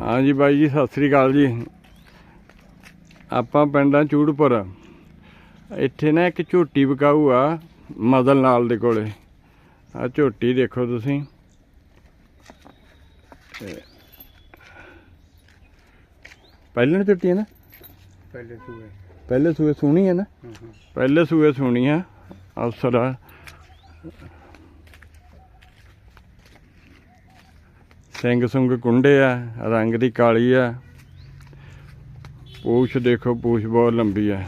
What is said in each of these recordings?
हाँ जी बाई जी, सत श्री अकाल जी। आपां पिंड आ चूड़पुर। इत्थे ना एक झोटी विकाऊ आ मदल नाल दे कोले। आ झोटी देखो तुसीं, पहले झोटी है ना, पहले सूए सूनी है ना, पहले सूए सूनी है। अवसर आ सिंग सुंग कुंडे आ, रंग दी काली आ। पूछ देखो, पूछ बहुत लंबी है।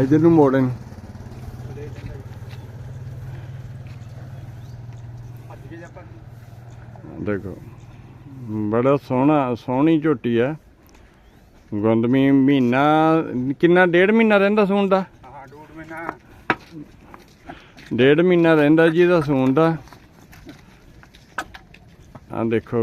इधर नूं मोड़न देखो, बड़ा सोहना सोहनी झोटी है। गुंदमी महीना किन्ना, 1.5 महीना रहिंदा सूण दा, 1.5 महीना रहिंदा जी इहदा सूण दा। आ देखो,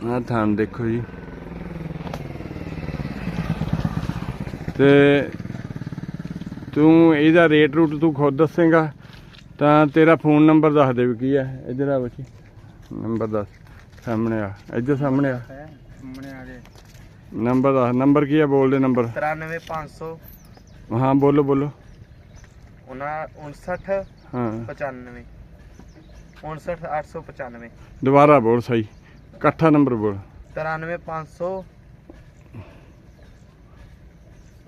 आ थान देखो जी। ते तू इहदा रेट रूट तू खुद दसेगा तो तेरा फोन नंबर दस दे भी की है। इधर आ बच्ची, नंबर दस, सामने आ, इधर सामने आ, नंबर दस। नंबर की है, बोल दे नंबर। 93 500। हाँ बोलो बोलो। 59 हाँ 95 59 895। दोबारा बोल सही, इकट्ठा नंबर बोल। 93 500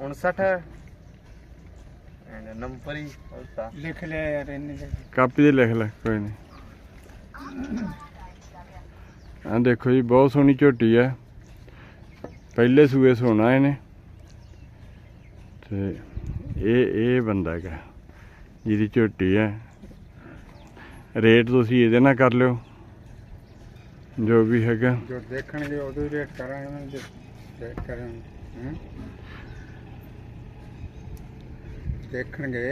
59 नंबर ही लिख लिया यार, कापी दे लिख ले, कोई नहीं। हाँ देखो जी, बहुत सोहनी झोटी है। पहले सूए सोना इन्हें। ते ये बंदा है जिहदी झोटी है। रेट तुसीं इहदे नाल कर लिओ जो भी हैगा। जो देखणगे उदों ही रेट करांगे, रेट करांगे देखणगे।